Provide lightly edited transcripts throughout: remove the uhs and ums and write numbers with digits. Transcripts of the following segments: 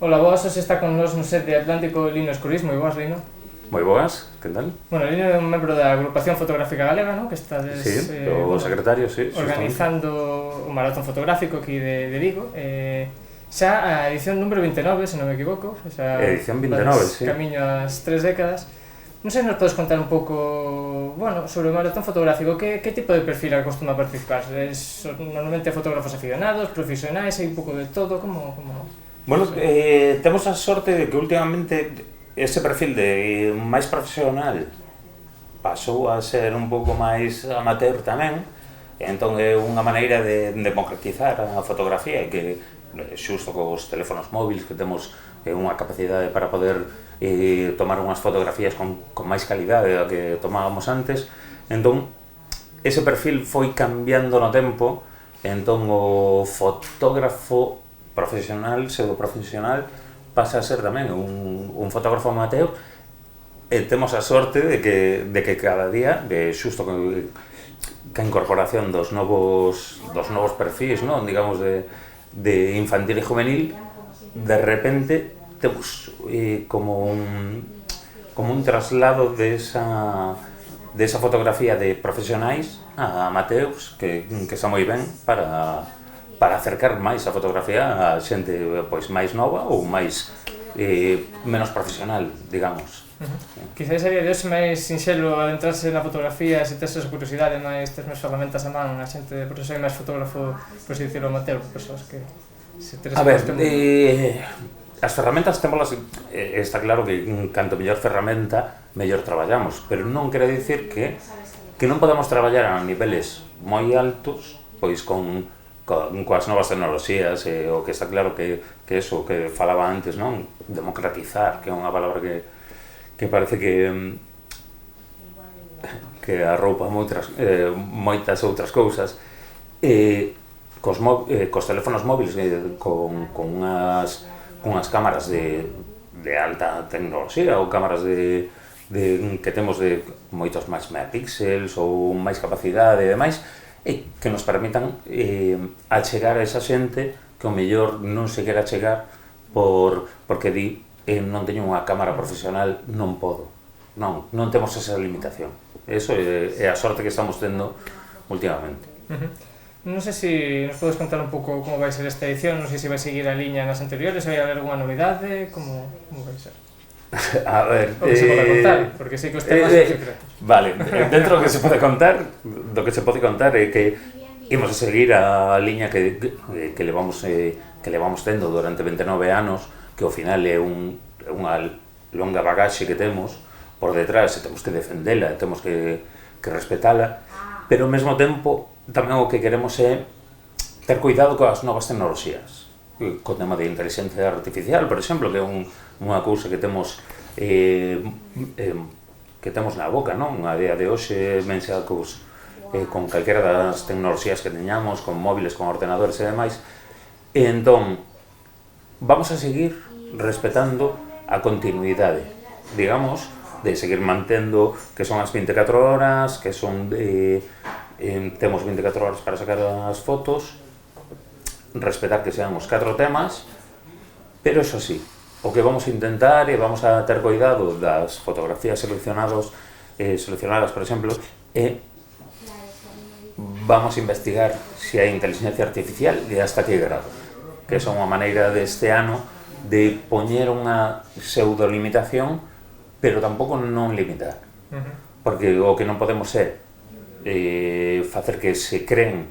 Hola, boas, hoxe está con nos no set de Atlántico Lino Escurís, moi boas, Lino. Moi boas, que tal? Bueno, Lino é un membro da agrupación fotográfica galega, ¿no? Que está o secretario, sí, organizando un maratón fotográfico aquí de Vigo. Xa a edición número 29, se non me equivoco. Xa edición 29, sí. Camiño ás 3 décadas. Non sei, nos podes contar un pouco, bueno, sobre o maratón fotográfico, que tipo de perfil acostuma participar? Normalmente fotógrafos aficionados, profesionais, hai un pouco de todo, como... Bueno, temos a sorte de que últimamente ese perfil de máis profesional pasou a ser un pouco máis amateur tamén, entón é unha maneira de democratizar a fotografía, que xusto cos teléfonos móviles que temos unha capacidade para poder tomar unhas fotografías con máis calidade da que tomábamos antes, entón ese perfil foi cambiando no tempo, entón o fotógrafo profesional, pseudoprofesional, pasa a ser tamén un fotógrafo amateur, e temos a sorte de que cada día, xusto que a incorporación dos novos perfis, non, digamos, de infantil e juvenil, de repente temos como un traslado de esa fotografía de profesionais a amateurs que está moi ben para acercar máis a fotografía a xente pois máis nova ou máis menos profesional, digamos. Quizás sería de hoxe máis sinxelo adentrarse na fotografía, se tes esa curiosidade, tes máis ferramentas a man, a xente, por eso hai máis fotógrafo, por si dicirlo, amateur, persoas que se teres... A ver, as ferramentas témolas, está claro que canto mellor ferramenta, mellor traballamos, pero non quere dicir que non podemos traballar a niveles moi altos, pois coas novas tecnoloxías, o que está claro que eso que falaba antes, non? Democratizar, que é unha palabra que parece que arroupa moitas outras cousas, cos teléfonos móviles, con unhas cámaras de alta tecnoloxía ou cámaras que temos de moitos máis megapíxeles ou máis capacidade e demais, que nos permitan achegar a esa xente que o mellor non se quera achegar porque di non teño unha cámara profesional, non podo. Non temos esa limitación. Eso é a sorte que estamos tendo últimamente. Non sei se nos podes contar un pouco como vai ser esta edición, non sei se vai seguir a liña nas anteriores, vai haber alguna novidade, como vai ser? A ver... O que se pode contar, porque sei que os temas son secretos. Vale, dentro do que se pode contar é que imos a seguir a liña que levamos tendo durante 29 anos, que ao final é unha longa bagaxe que temos por detrás, e temos que defendela, temos que respetala, pero ao mesmo tempo tamén o que queremos é ter cuidado coas novas tecnoloxías, co tema de inteligencia artificial, por exemplo, que é unha cousa que temos na boca, non? A día de hoxe, menxa con calquera das tecnoloxías que teñamos, con móviles, con ordenadores e demais, e entón vamos a seguir respetando a continuidade, digamos, de seguir mantendo que son as 24 horas, que son temos 24 horas para sacar as fotos, respetar que sean os 4 temas, pero eso sí, o que vamos a intentar e vamos a ter cuidado das fotografías seleccionadas, por exemplo, vamos a investigar se hai inteligencia artificial e hasta que grado, que é unha maneira deste ano de poñer unha pseudolimitación, pero tampouco non limitar, porque o que non podemos é facer que se creen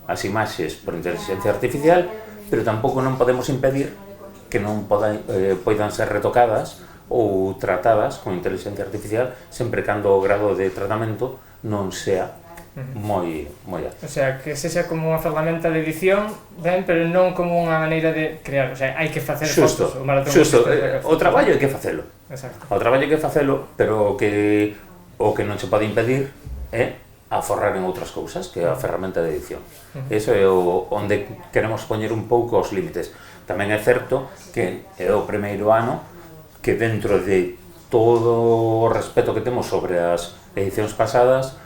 as imaxes por inteligencia artificial, pero tampouco non podemos impedir que non poidan ser retocadas ou tratadas con inteligencia artificial sempre cando o grado de tratamento non sea moi alto. O sea, que sexa como unha ferramenta de edición, ben, pero non como unha maneira de crear, o sea, hai que facer fotos. Xusto, o traballo hai que facelo. Exacto. O traballo hai que facelo, pero o que non se pode impedir é aforrar en outras cousas, que é a ferramenta de edición. Eso é onde queremos poñer un pouco os límites. Tamén é certo que é o primeiro ano que dentro de todo o respeto que temos sobre as edicións pasadas,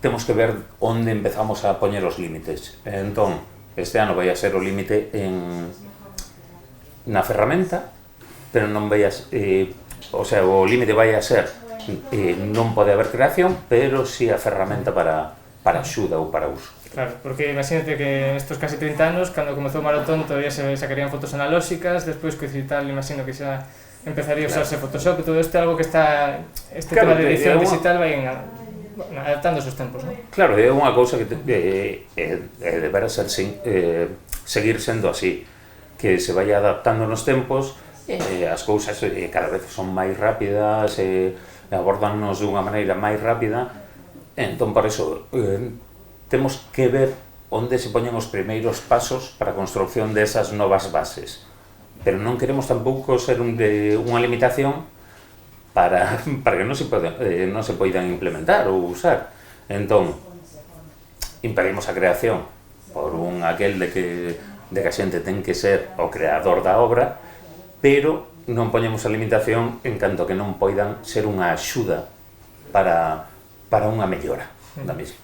temos que ver onde empezamos a poñer os límites. Entón, este ano vai a ser o límite na ferramenta, pero non vai a o sea, o límite vai a ser non pode haber creación, pero si a ferramenta para axuda ou para uso. Claro, porque imagínate que estos casi 30 anos, cando comezou o maratón, todavía se sacarían fotos analóxicas, despois co digital, imagino que xa empezaría a usarse Photoshop, e todo isto é algo que está, tema de edición digital vai adaptándose os tempos, non? Claro, é unha cousa que debera ser seguir sendo así, que se vai adaptando nos tempos, as cousas cada vez son máis rápidas, abordannos dunha maneira máis rápida, entón por eso temos que ver onde se poñen os primeiros pasos para a construcción desas novas bases, pero non queremos tampouco ser unha limitación para que non se poidan implementar ou usar. Entón, impedimos a creación por aquel de que a xente ten que ser o creador da obra, pero non poñemos a limitación en canto que non poidan ser unha axuda para unha mellora da mesma.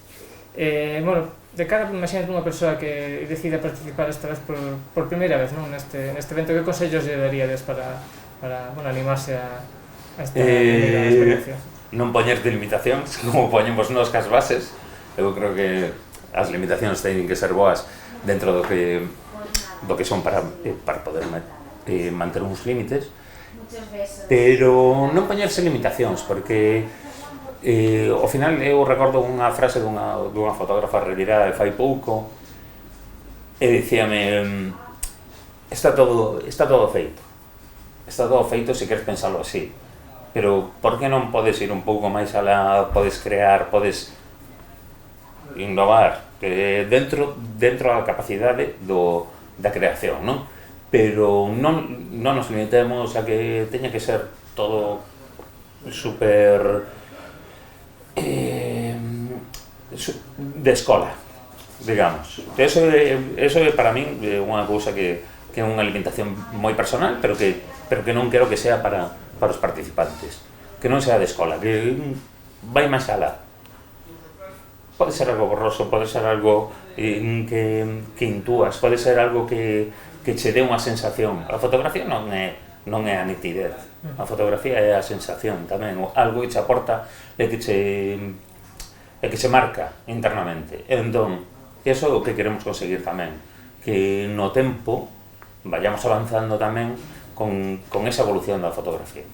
Bueno, de cara, imagínate unha persoa que decida participar esta vez por primeira vez, non? Neste evento, que consellos lle daríades para animarse a esta primeira experiencia? Non poñerte limitacións, como poñemos nos cas bases. Eu creo que as limitacións teñen que ser boas dentro do que son para poder manter uns límites, pero non poñerse limitacións, porque ao final eu recordo unha frase dunha fotógrafa retirada de fai pouco, e dicíame: está todo feito se queres pensalo así, pero por que non podes ir un pouco máis alá, podes crear, podes innovar dentro da capacidade da creación, non? Pero non nos limitemos a que teña que ser todo super de escola, digamos. Eso é para min unha cousa que é unha limitación moi personal, pero que non quero que sea para os participantes, que non sea de escola, que vai máis alá. Pode ser algo borroso, pode ser algo que intúas, pode ser algo que che dé unha sensación. A fotografía non é a nitidez, a fotografía é a sensación tamén, algo que che aporta e que che marca internamente. Entón, iso é o que queremos conseguir tamén, que no tempo vayamos avanzando tamén con esa evolución da fotografía.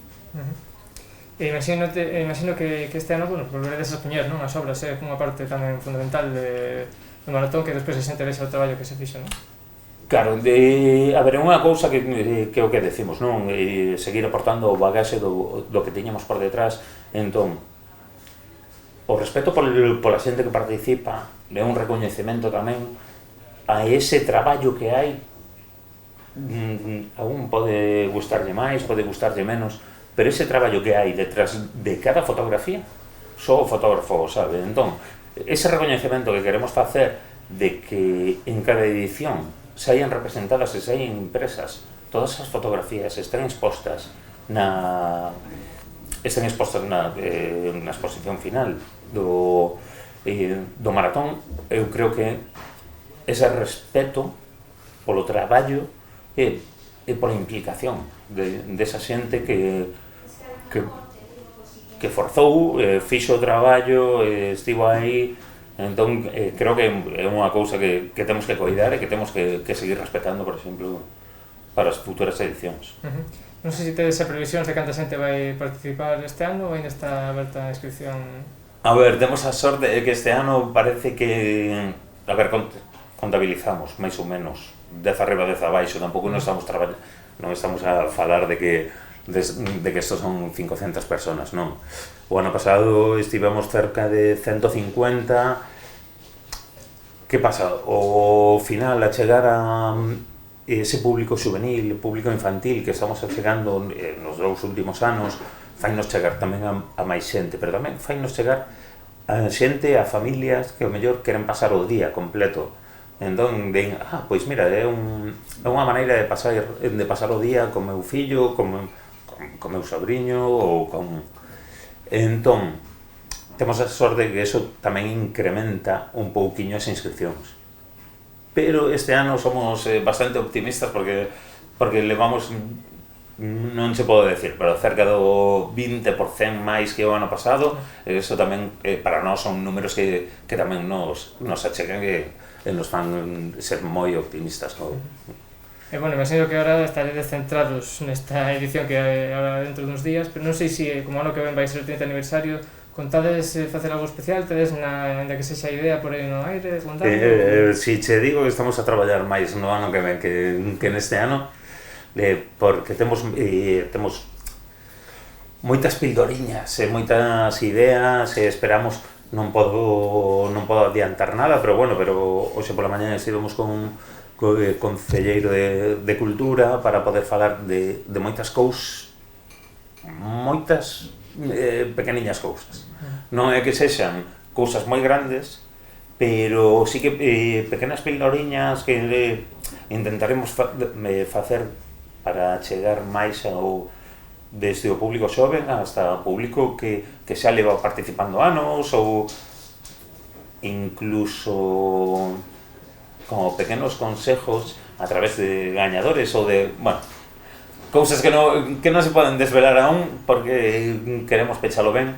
Imagino que este ano, volveredes a poñer, non, as obras, é unha parte tamén fundamental do maratón, que despois se interesa o traballo que se fixo, non? Claro, a ver, é unha cousa que é o que decimos, non? Seguir aportando o bagaxe do que tiñamos por detrás. Entón, o respeto pola xente que participa, é un recoñecemento tamén a ese traballo que hai. A un pode gustarlle máis, pode gustarlle menos, pero ese traballo que hai detrás de cada fotografía, só o fotógrafo o sabe. Entón, ese recoñecemento que queremos facer de que en cada edición se hayan representadas e se hayan impresas todas as fotografías, están expostas na exposición final do maratón. Eu creo que ese respeto polo traballo e pola implicación desa xente que forzou, fixo o traballo, estivo aí. Entón, creo que é unha cousa que temos que coidar e que temos que seguir respetando, por exemplo, para as futuras edicións. Non sei se tedes a previsión de canta xente vai participar este ano ou ainda está aberta a inscripción? A ver, temos a sorte de que este ano parece que... A ver, contabilizamos, máis ou menos, 10 arriba, 10 abaixo, tampouco non estamos a falar de que estos son 500 personas, non. O ano pasado estivemos cerca de 150. Que pasa? O final, a chegar a ese público juvenil, público infantil que estamos chegando nos 2 últimos anos, fainos chegar tamén a máis xente, pero tamén fainos chegar a xente, a familias que ao mellor queren pasar o día completo. Entón, pois mira, é unha maneira de pasar o día con meu fillo, con meu sobriño ou con... Entón, temos a sorte que eso tamén incrementa un pouquiño as inscripcións. Pero este ano somos bastante optimistas porque porque levamos, non se pode decir, pero cerca do 20% máis que o ano pasado. Eso tamén, para nós, son números que tamén nos achegan e nos fan ser moi optimistas. E, bueno, imagino que agora estaredes centrados nesta edición que hai agora dentro duns días, pero non sei se, como ano que ven vai ser o 30 aniversario, contades facer algo especial, tedes ainda que sexa idea por aí no aire, contade? Si che digo que estamos a traballar máis no ano que ven que neste ano, porque temos moitas pildoriñas e moitas ideas e esperamos, non podo adiantar nada, pero bueno, hoxe pola mañá estivemos con concelleiro de Cultura para poder falar de moitas cousas, moitas pequeniñas cousas. Non é que sexan cousas moi grandes, pero sí que pequenas pildoriñas que intentaremos facer para chegar máis desde o público xoven hasta o público que xa leva participando anos, ou incluso como pequenos consejos a través de gañadores ou de, bueno, cousas que non se poden desvelar aún porque queremos pechalo ben,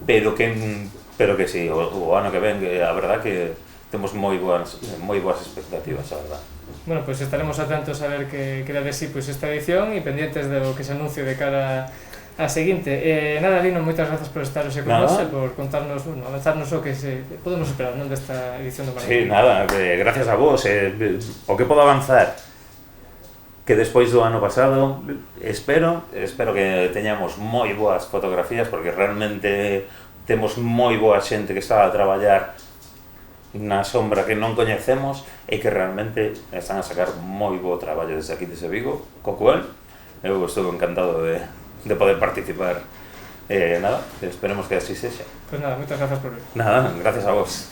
pero que sí, o ano que ven, a verdad que temos moi boas expectativas, a verdad. Bueno, pues estaremos atentos a ver que da de sí esta edición e pendientes do que se anuncie de cara a seguinte. Nada, Lino, moitas grazas por estar hoxe con nós e por contarnos, bueno, avanzarnos o que podemos esperar, non, desta edición do Maratón. Sí, nada, gracias a vos. O que podo avanzar que despois do ano pasado, espero que teñamos moi boas fotografías, porque realmente temos moi boa xente que está a traballar na sombra que non coñecemos e que realmente están a sacar moi bo traballo desde aquí, desde Vigo, co cual eu estou encantado de poder participar. Nada, esperemos que así sexa. Pues nada, moitas grazas por ver. Nada, gracias a vos.